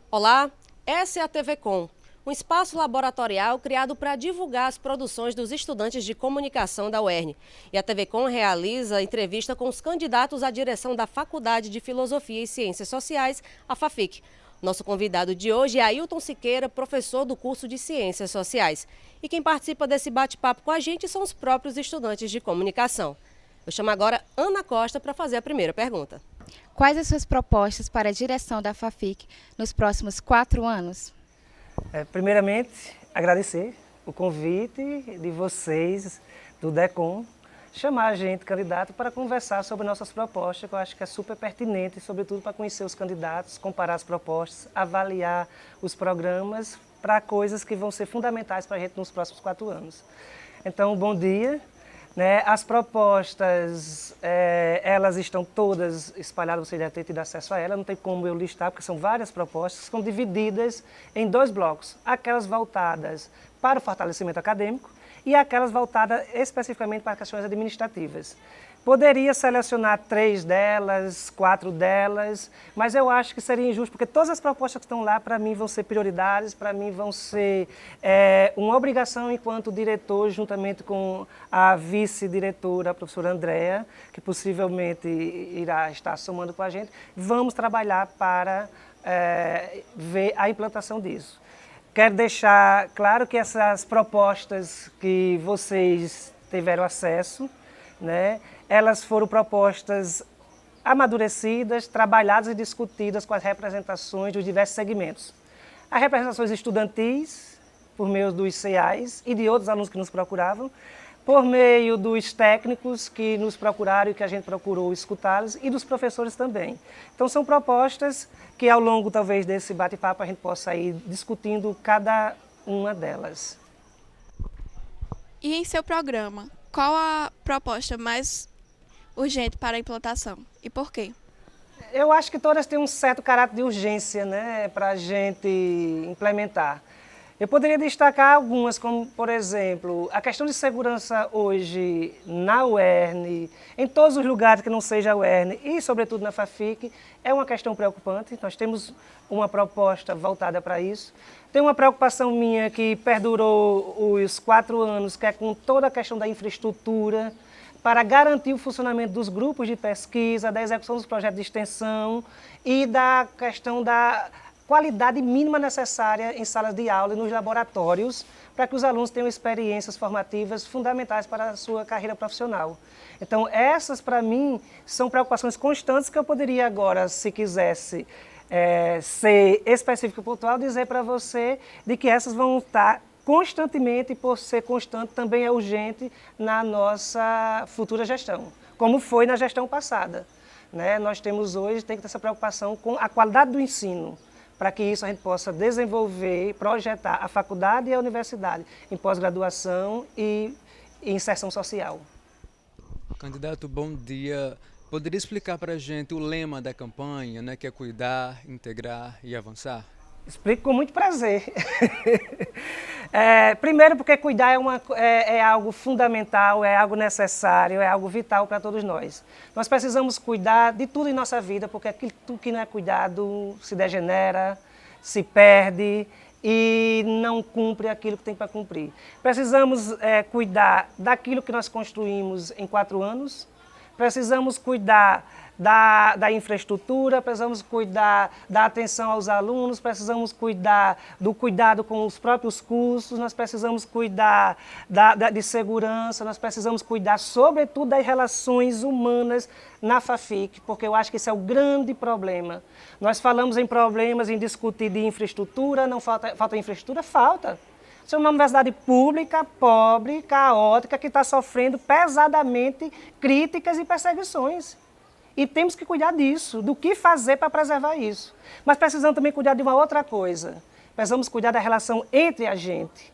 Olá, essa é a TV Com, um espaço laboratorial criado para divulgar as produções dos estudantes de comunicação da UERN. E a TV Com realiza entrevista com os candidatos à direção da Faculdade de Filosofia e Ciências Sociais, a FAFIC. Nosso convidado de hoje é Ailton Siqueira, professor do curso de Ciências Sociais. E quem participa desse bate-papo com a gente são os próprios estudantes de comunicação. Eu chamo agora Ana Costa para fazer a primeira pergunta. Quais as suas propostas para a direção da FAFIC nos próximos 4 anos? Primeiramente, agradecer o convite de vocês, do DECOM, chamar a gente, candidato, para conversar sobre nossas propostas, que eu acho que é super pertinente, sobretudo para conhecer os candidatos, comparar as propostas, avaliar os programas para coisas que vão ser fundamentais para a gente nos próximos 4 anos. Então, bom dia. As propostas, elas estão todas espalhadas, você já tem tido acesso a elas, não tem como eu listar, porque são várias propostas que são divididas em 2 blocos. Aquelas voltadas para o fortalecimento acadêmico e aquelas voltadas especificamente para questões administrativas. Poderia selecionar 3 delas, 4 delas, mas eu acho que seria injusto, porque todas as propostas que estão lá, para mim, vão ser prioridades, para mim, vão ser uma obrigação enquanto diretor, juntamente com a vice-diretora, a professora Andréa, que possivelmente irá estar somando com a gente. Vamos trabalhar para ver a implantação disso. Quero deixar claro que essas propostas que vocês tiveram acesso, elas foram propostas amadurecidas, trabalhadas e discutidas com as representações dos diversos segmentos. As representações estudantis, por meio dos CEAs e de outros alunos que nos procuravam, por meio dos técnicos que nos procuraram e que a gente procurou escutá-los, e dos professores também. Então são propostas que ao longo talvez desse bate-papo a gente possa ir discutindo cada uma delas. E em seu programa, qual a proposta mais urgente para a implantação e por quê? Eu acho que todas têm um certo caráter de urgência, para a gente implementar. Eu poderia destacar algumas, como, por exemplo, a questão de segurança hoje na UERN, em todos os lugares que não seja a UERN e, sobretudo, na FAFIC, é uma questão preocupante. Nós temos uma proposta voltada para isso. Tem uma preocupação minha que perdurou os 4 anos, que é com toda a questão da infraestrutura, para garantir o funcionamento dos grupos de pesquisa, da execução dos projetos de extensão e da questão da qualidade mínima necessária em salas de aula e nos laboratórios, para que os alunos tenham experiências formativas fundamentais para a sua carreira profissional. Então, essas, para mim, são preocupações constantes que eu poderia agora, se quisesse ser específico e pontual, dizer para você de que essas vão estar constantemente, e por ser constante, também é urgente na nossa futura gestão, como foi na gestão passada. Nós temos hoje, tem que ter essa preocupação com a qualidade do ensino, para que isso a gente possa desenvolver, projetar a faculdade e a universidade em pós-graduação e inserção social. Candidato, bom dia. Poderia explicar para a gente o lema da campanha, que é cuidar, integrar e avançar? Explico com muito prazer. Primeiro porque cuidar é algo fundamental, é algo necessário, é algo vital para todos nós. Nós precisamos cuidar de tudo em nossa vida, porque tudo que não é cuidado se degenera, se perde e não cumpre aquilo que tem para cumprir. Precisamos cuidar daquilo que nós construímos em 4 anos, precisamos cuidar da infraestrutura, precisamos cuidar da atenção aos alunos, precisamos cuidar do cuidado com os próprios cursos, nós precisamos cuidar de segurança, nós precisamos cuidar, sobretudo, das relações humanas na FAFIC, porque eu acho que esse é o grande problema. Nós falamos em problemas, em discutir de infraestrutura, não falta infraestrutura? Falta. Isso é uma universidade pública, pobre, caótica, que está sofrendo pesadamente críticas e perseguições. E temos que cuidar disso, do que fazer para preservar isso. Mas precisamos também cuidar de uma outra coisa. Precisamos cuidar da relação entre a gente.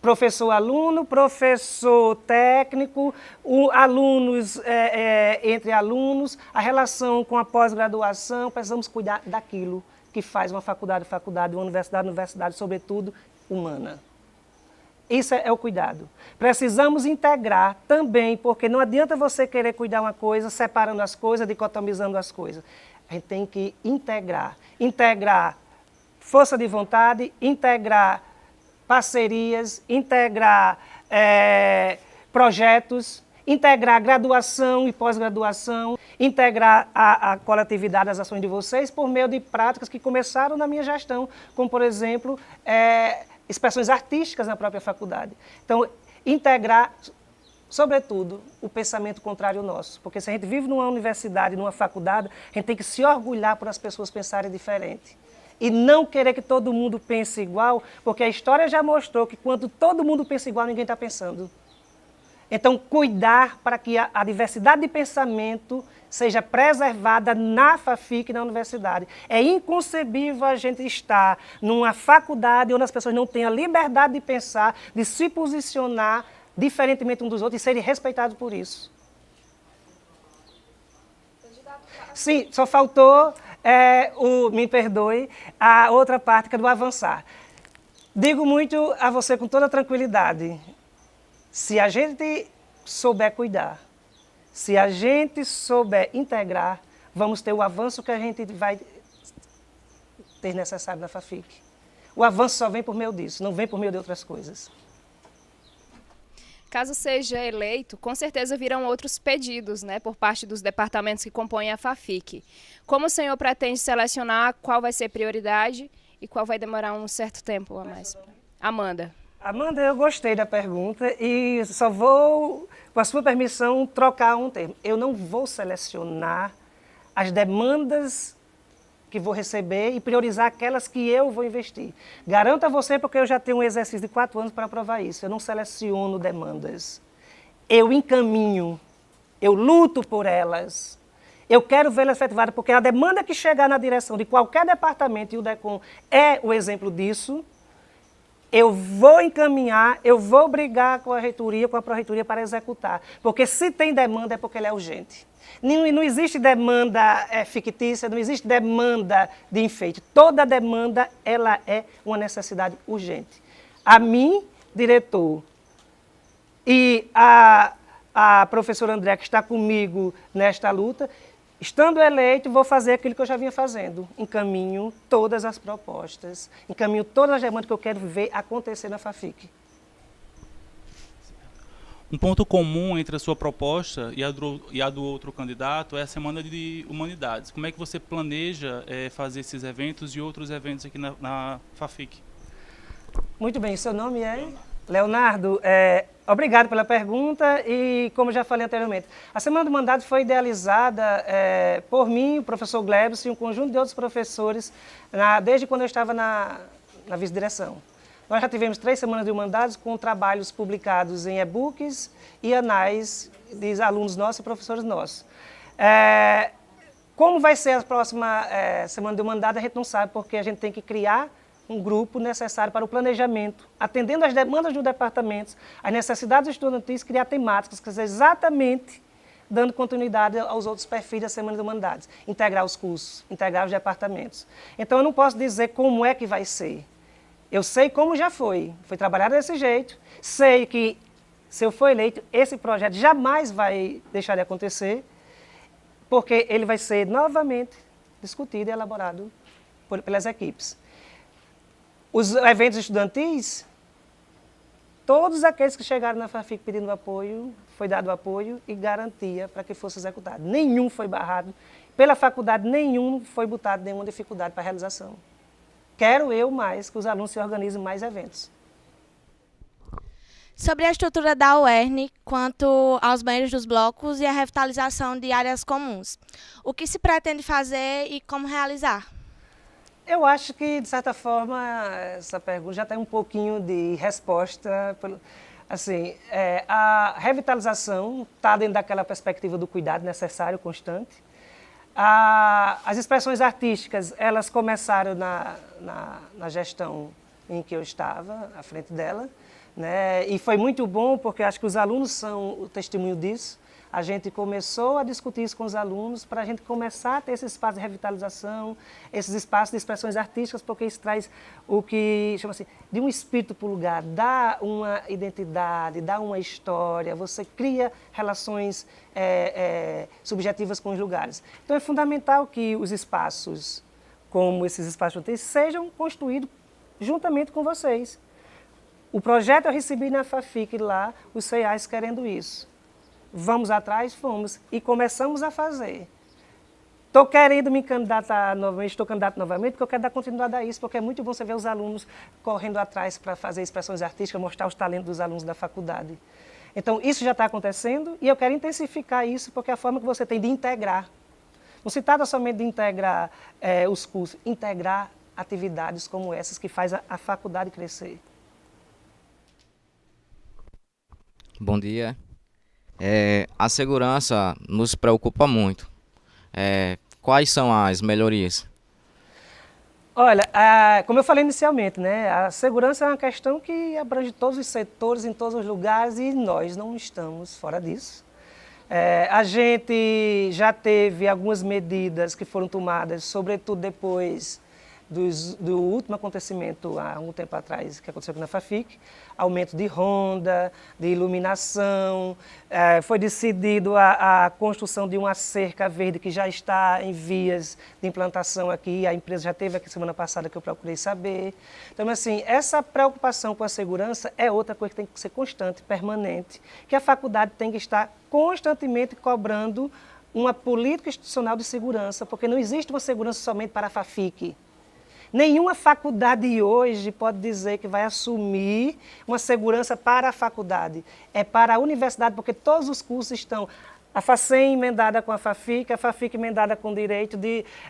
Professor-aluno, professor-técnico, alunos entre alunos, a relação com a pós-graduação. Precisamos cuidar daquilo que faz uma faculdade, uma universidade, sobretudo, humana. Isso é o cuidado. Precisamos integrar também, porque não adianta você querer cuidar uma coisa, separando as coisas, dicotomizando as coisas. A gente tem que integrar. Integrar força de vontade, integrar parcerias, integrar projetos, integrar graduação e pós-graduação, integrar a coletividade das ações de vocês por meio de práticas que começaram na minha gestão, como, por exemplo, expressões artísticas na própria faculdade. Então, integrar, sobretudo, o pensamento contrário nosso. Porque se a gente vive numa universidade, numa faculdade, a gente tem que se orgulhar por as pessoas pensarem diferente. E não querer que todo mundo pense igual, porque a história já mostrou que quando todo mundo pensa igual, ninguém está pensando. Então, cuidar para que a diversidade de pensamento seja preservada na FAFIC e na universidade. É inconcebível a gente estar numa faculdade onde as pessoas não têm a liberdade de pensar, de se posicionar diferentemente um dos outros e serem respeitados por isso. Sim, só faltou, me perdoe, a outra parte que é do avançar. Digo muito a você com toda tranquilidade, se a gente souber cuidar, se a gente souber integrar, vamos ter o avanço que a gente vai ter necessário na FAFIC. O avanço só vem por meio disso, não vem por meio de outras coisas. Caso seja eleito, com certeza virão outros pedidos, né, por parte dos departamentos que compõem a FAFIC. Como o senhor pretende selecionar qual vai ser prioridade e qual vai demorar um certo tempo a mais? Amanda. Amanda, eu gostei da pergunta e só vou, com a sua permissão, trocar um termo. Eu não vou selecionar as demandas que vou receber e priorizar aquelas que eu vou investir. Garanto a você, porque eu já tenho um exercício de 4 anos para provar isso. Eu não seleciono demandas. Eu encaminho, eu luto por elas. Eu quero vê-las efetivadas, porque a demanda que chegar na direção de qualquer departamento, e o DECOM é o exemplo disso, eu vou encaminhar, eu vou brigar com a reitoria, com a pró-reitoria para executar. Porque se tem demanda é porque ela é urgente. Não existe demanda fictícia, não existe demanda de enfeite. Toda demanda ela é uma necessidade urgente. A mim, diretor, e a professora André, que está comigo nesta luta, estando eleito, vou fazer aquilo que eu já vinha fazendo. Encaminho todas as propostas, encaminho todas as demandas que eu quero ver acontecer na FAFIC. Um ponto comum entre a sua proposta e a do outro candidato é a Semana de Humanidades. Como é que você planeja fazer esses eventos e outros eventos aqui na FAFIC? Muito bem, seu nome é? Leonardo, obrigado pela pergunta e, como já falei anteriormente, a Semana do Mandato foi idealizada por mim, o professor Glebson e um conjunto de outros professores desde quando eu estava na vice-direção. Nós já tivemos 3 semanas de humanidades com trabalhos publicados em e-books e anais de alunos nossos e professores nossos. Como vai ser a próxima semana de humanidades, a gente não sabe, porque a gente tem que criar um grupo necessário para o planejamento, atendendo às demandas dos departamentos, às necessidades estudantis, criar temáticas, quer dizer, exatamente dando continuidade aos outros perfis da Semana de Humanidades. Integrar os cursos, integrar os departamentos. Então, eu não posso dizer como é que vai ser. Eu sei como já foi trabalhado desse jeito, sei que, se eu for eleito, esse projeto jamais vai deixar de acontecer, porque ele vai ser novamente discutido e elaborado pelas equipes. Os eventos estudantis, todos aqueles que chegaram na FAFIC pedindo apoio, foi dado apoio e garantia para que fosse executado. Nenhum foi barrado, pela faculdade nenhum foi botado nenhuma dificuldade para a realização. Quero eu mais que os alunos se organizem mais eventos. Sobre a estrutura da UERN quanto aos banheiros dos blocos e a revitalização de áreas comuns, o que se pretende fazer e como realizar? Eu acho que, de certa forma, essa pergunta já tem um pouquinho de resposta. Assim, a revitalização está dentro daquela perspectiva do cuidado necessário, constante. As expressões artísticas, elas começaram na gestão em que eu estava, à frente dela, né? E foi muito bom, porque acho que os alunos são o testemunho disso. a gente começou a discutir isso com os alunos para a gente começar a ter esse espaço de revitalização, esses espaços de expressões artísticas, porque isso traz o que chama assim, de um espírito para o lugar, dá uma identidade, dá uma história, você cria relações subjetivas com os lugares. Então é fundamental que os espaços, como esses espaços sejam construídos juntamente com vocês. O projeto eu recebi na FAFIC lá, os CEAs querendo isso. Vamos atrás? Fomos. E começamos a fazer. Estou querendo me candidatar novamente, estou candidato novamente, porque eu quero dar continuidade a isso, porque é muito bom você ver os alunos correndo atrás para fazer expressões artísticas, mostrar os talentos dos alunos da faculdade. Então, isso já está acontecendo e eu quero intensificar isso, porque é a forma que você tem de integrar. Não se trata somente de integrar os cursos, integrar atividades como essas que faz a faculdade crescer. Bom dia. A segurança nos preocupa muito. Quais são as melhorias? Olha, como eu falei inicialmente, né, a segurança é uma questão que abrange todos os setores, em todos os lugares, e nós não estamos fora disso. A gente já teve algumas medidas que foram tomadas, sobretudo depois do último acontecimento, há um tempo atrás, que aconteceu aqui na FAFIC, aumento de ronda, de iluminação, foi decidido a construção de uma cerca verde que já está em vias de implantação aqui, a empresa já teve aqui semana passada que eu procurei saber. Então, assim, essa preocupação com a segurança é outra coisa que tem que ser constante, permanente, que a faculdade tem que estar constantemente cobrando uma política institucional de segurança, porque não existe uma segurança somente para a FAFIC. Nenhuma faculdade hoje pode dizer que vai assumir uma segurança para a faculdade. É para a universidade, porque todos os cursos estão, a FACEM emendada com a FAFIC emendada com Direito,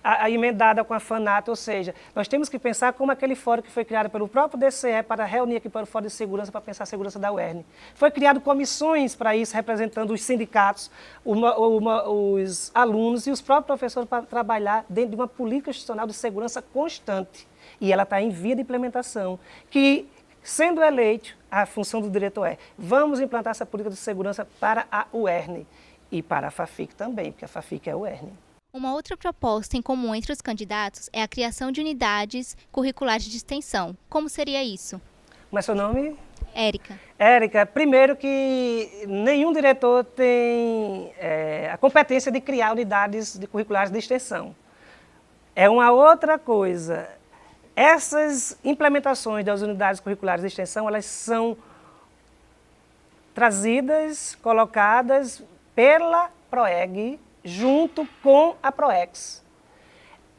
a emendada com a FANAT, ou seja, nós temos que pensar como aquele fórum que foi criado pelo próprio DCE para reunir aqui para o Fórum de Segurança, para pensar a segurança da UERN. Foi criado comissões para isso, representando os sindicatos, os alunos e os próprios professores para trabalhar dentro de uma política institucional de segurança constante. E ela está em via de implementação, que, sendo eleito, a função do diretor vamos implantar essa política de segurança para a UERN. E para a FAFIC também, porque a FAFIC é o UERN. Uma outra proposta em comum entre os candidatos é a criação de unidades curriculares de extensão. Como seria isso? Como é seu nome? Érica. Érica, primeiro que nenhum diretor tem a competência de criar unidades curriculares de extensão. É uma outra coisa. Essas implementações das unidades curriculares de extensão, elas são trazidas, colocadas pela PROEG, junto com a PROEX.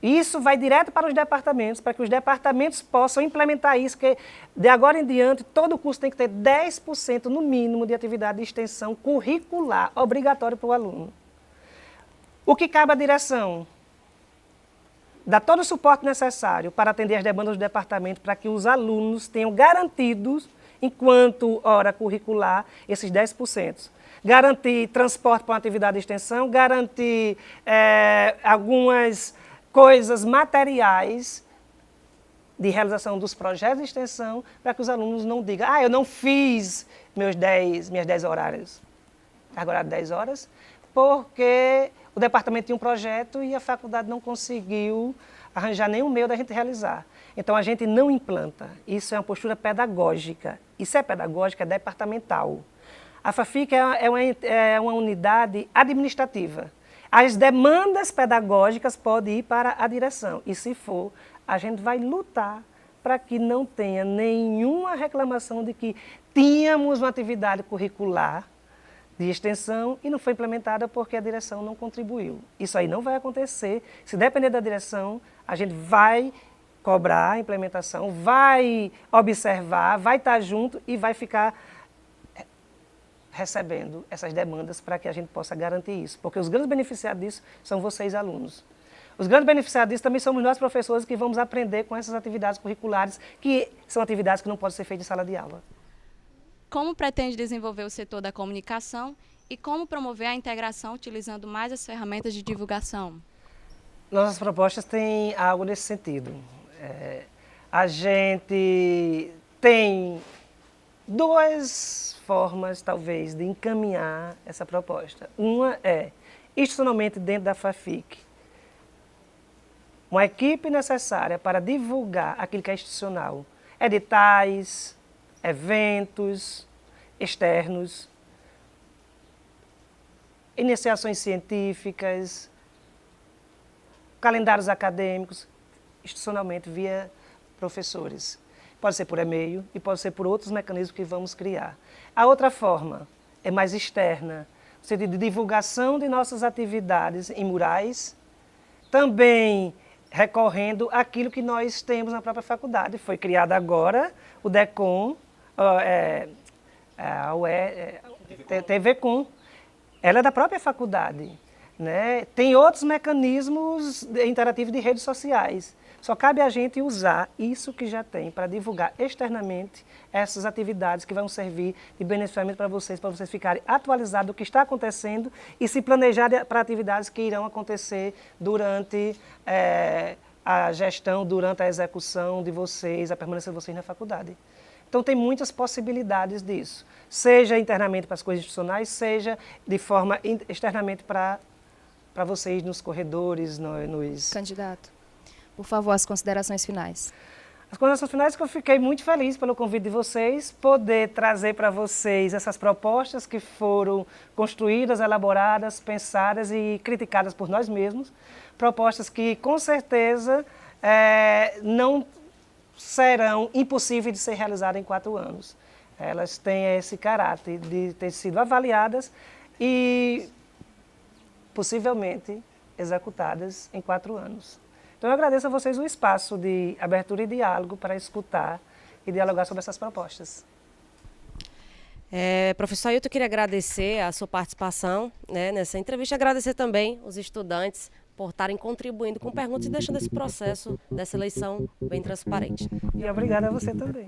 Isso vai direto para os departamentos, para que os departamentos possam implementar isso, que de agora em diante todo curso tem que ter 10% no mínimo de atividade de extensão curricular, obrigatório para o aluno. O que cabe à direção? Dar todo o suporte necessário para atender as demandas do departamento, para que os alunos tenham garantidos, enquanto hora curricular, esses 10%. Garantir transporte para uma atividade de extensão, garantir algumas coisas materiais de realização dos projetos de extensão, para que os alunos não digam, eu não fiz minhas 10 horários, agora 10 horas, porque o departamento tinha um projeto e a faculdade não conseguiu arranjar nenhum meio da gente realizar. Então, a gente não implanta. Isso é uma postura pedagógica. Isso é pedagógica, é departamental. A FAFIC é uma unidade administrativa. As demandas pedagógicas podem ir para a direção. E, se for, a gente vai lutar para que não tenha nenhuma reclamação de que tínhamos uma atividade curricular de extensão e não foi implementada porque a direção não contribuiu. Isso aí não vai acontecer. Se depender da direção, a gente vai cobrar a implementação, vai observar, vai estar junto e vai ficar recebendo essas demandas para que a gente possa garantir isso. Porque os grandes beneficiados disso são vocês, alunos. Os grandes beneficiados disso também somos nós, professores, que vamos aprender com essas atividades curriculares, que são atividades que não podem ser feitas em sala de aula. Como pretende desenvolver o setor da comunicação e como promover a integração utilizando mais as ferramentas de divulgação? Nossas propostas têm algo nesse sentido. A gente tem duas formas, talvez, de encaminhar essa proposta. Uma é, institucionalmente dentro da FAFIC, uma equipe necessária para divulgar aquilo que é institucional, editais, eventos externos, iniciações científicas, calendários acadêmicos, institucionalmente via professores. Pode ser por e-mail e pode ser por outros mecanismos que vamos criar. A outra forma é mais externa, no sentido de divulgação de nossas atividades em murais, também recorrendo àquilo que nós temos na própria faculdade. Foi criado agora o DECOM, TVCom, ela é da própria faculdade, né? Tem outros mecanismos interativos de redes sociais. Só cabe a gente usar isso que já tem para divulgar externamente essas atividades que vão servir de beneficiamento para vocês ficarem atualizados do que está acontecendo e se planejar para atividades que irão acontecer durante a gestão, durante a execução de vocês, a permanência de vocês na faculdade. Então tem muitas possibilidades disso, seja internamente para as coisas institucionais, seja de forma externamente para vocês nos corredores, nos... Candidato, por favor, as considerações finais. As considerações finais que eu fiquei muito feliz pelo convite de vocês, poder trazer para vocês essas propostas que foram construídas, elaboradas, pensadas e criticadas por nós mesmos, propostas que com certeza não serão impossíveis de ser realizadas em 4 anos. Elas têm esse caráter de ter sido avaliadas e possivelmente executadas em 4 anos. Então eu agradeço a vocês o espaço de abertura e diálogo para escutar e dialogar sobre essas propostas. Professor Ailton, eu queria agradecer a sua participação, né, nessa entrevista, agradecer também os estudantes por estarem contribuindo com perguntas e deixando esse processo dessa eleição bem transparente. E obrigada a você também.